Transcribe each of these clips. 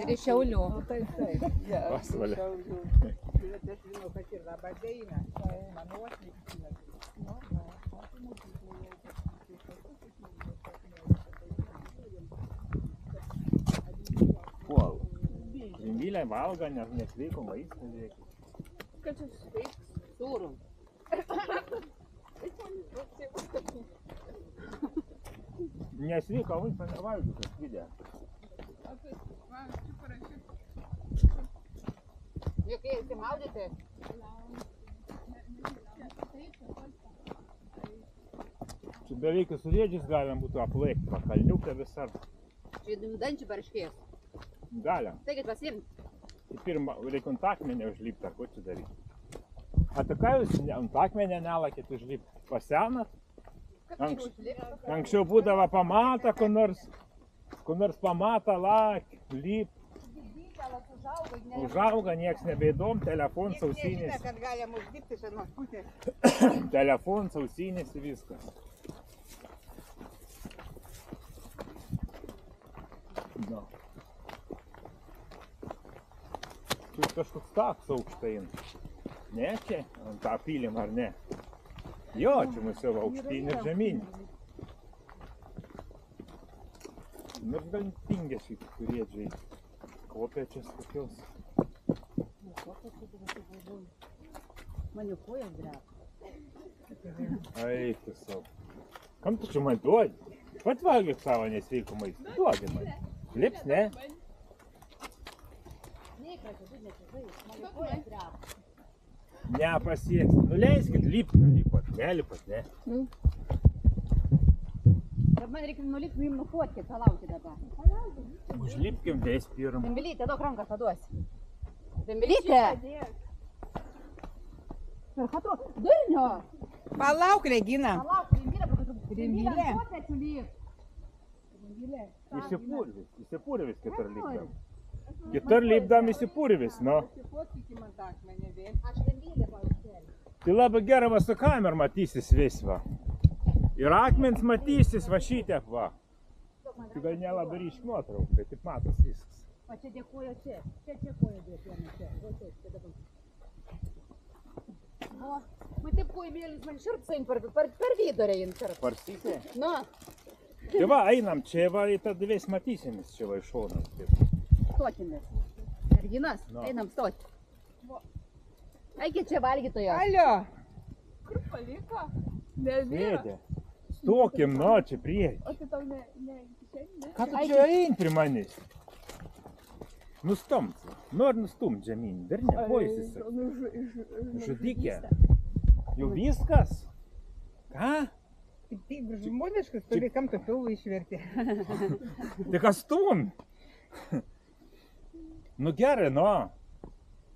Ir iš Šiaulių. Taip. Pasvalė. Bet aš žinau, kad ir labai eina. Mano atvykimas. Kuo? Rimvilė valgo, nesveiko maistą, žiūrėkit. Kad čia sveiks sūrum. Nesveiko maistą nevalgyt, tas vidė. Jokie įsimaudyti? Čia beveik su rėdžiais galim būtų aplaikti, pakalniuką visą. Čia dančių barškės. Galim. Taigi pasiimti. Tai pirmą, reikia ant akmenį užlipti, ar ko čia daryti? A tai ką jūs ant akmenį nelakėt užlipti? Pasenat? Anksčiau būdavo pamatą, kur nors pamatą lak, lip. Užauga, nieks nebeįdom, telefon, sausinės. Kad galim užlipti iš vienos pusės. Telefon, sausinės ir viskas. No. Čia kažkoks taks aukštain. Ne čia? Ant tą pylim ar ne? Jo, čia mūsų jau aukštin ir žemyn. Nors gal tingia šiek turėdžiai. Kopečias kokios. Man jau kojas dreba. Eik tu savo. Kam tu čia man duodi? Pat valgyk savo nesveikų maistą. Duodi man. Lips, ne? Nepasieksit. Nuleiskit, lipat. Nelipat, ne? Man reikia nulipti, jums nufotkit, palaukit dabar. Užlipkim dės pirmą. Dimbilytė, daug ranką paduosi. Dimbilytė! Durnio! Palauk, Regina. Palauk, Rimbilė, Įsipurvis kitur lipdam. Kitur lipdam įsipurvis, no. Aš Rimbilė paaiškėlė. Tai labai gerai va su kamer matysis vis va. Ir akmens matysis va šitiek va. Tai gal nelabai ryšk nuotrauk, bet taip matos viskas. O čia dėkoju čia. Čia kojo dėkoju čia. O čia dabar. O, man taip kojo mėlis man širpsaim per vidurę inkarp. Parsytė? Nu. Tai va, einam čia va, į tą dvies matysimės čia va iš šono. Stotimės. Merginas, einam stoti. Eikit čia valgytojo. Alio. Kur paliko? Sėdė. Stokim, no, čia prieki. O tai tau ne kišenė? Ką tu čia ein prie manęs? Nustumt. Nori nustumt žemyn. Dar ne poisis. Žudikė. Jau viskas? Ką? Taip žmoniškas, turi kam to pilvų išvertė. Tai kas stumt? Nu gerai, no.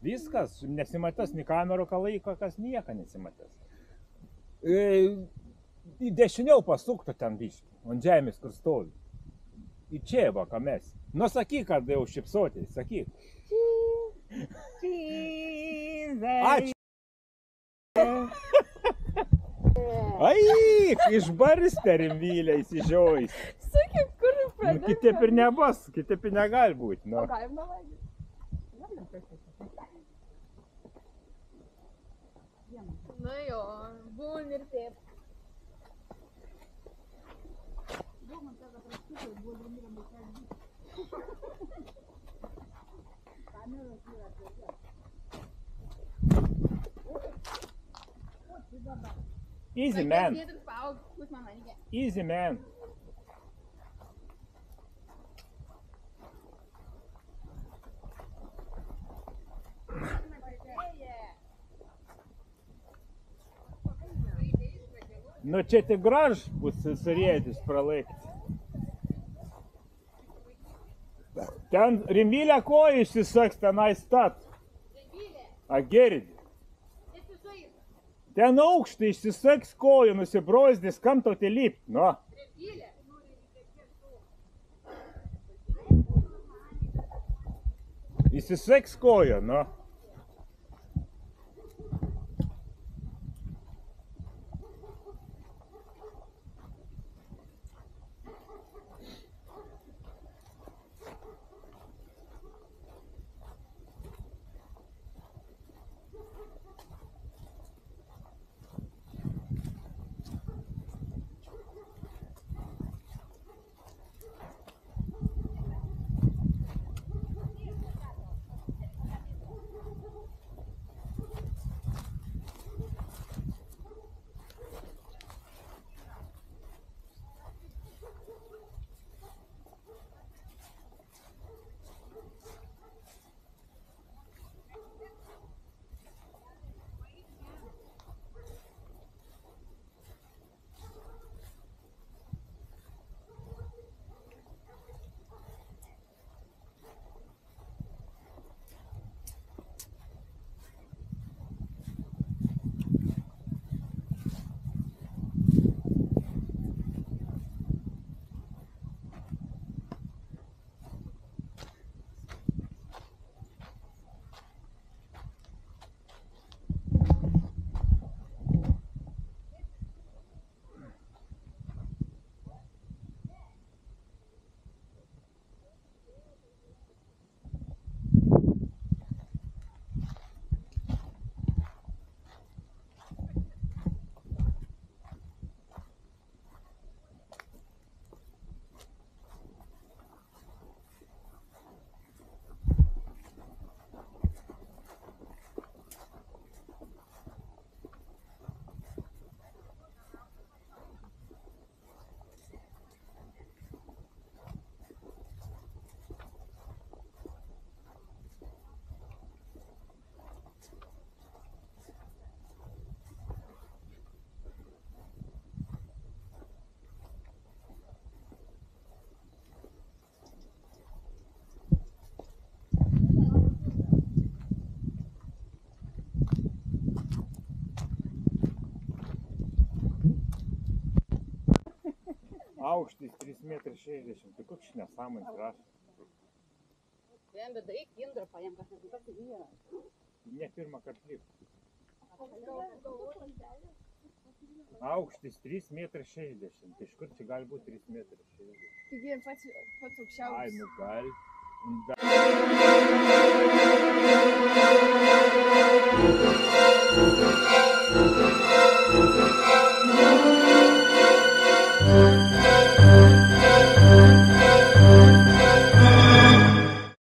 Viskas. Nesimatęs ni kamerų laiko, kas nieko nesimatęs. Į dešiniau pasuktų ten biškį, ant žemės, kur stovi. Į čia va, ką mes. Nu sakyk, kad jau šipsotės, sakyk. Ačiū. Aik, išbarstė Rimvilę įsižiojus. Sakyk, kur pradėti? Kitaip ir nebus, kitaip ir negali būti. O galima valgyti? Nu jo, būn ir taip. Easy man. Easy man. Nu čia tik graž bus surėdis pralaikti. Ten Rimvilė koja išsisaks tenai stat. A gerdi. Ten aukštai išsisaks koja, nusibrozdis, kam tau te lipt, nu. Išsisaks koja, nu. Aukštis 3,60 m. Tai koks nesąmonės rašas. Jam bedai, Indra paėm kažkas, kas tai yra. Ne pirmą kartą lipt. Aukštis 3,60 m. Tai iš kur čia gali būti 3,60 m? Taigi pats Ai, aukščiausias. nu gal.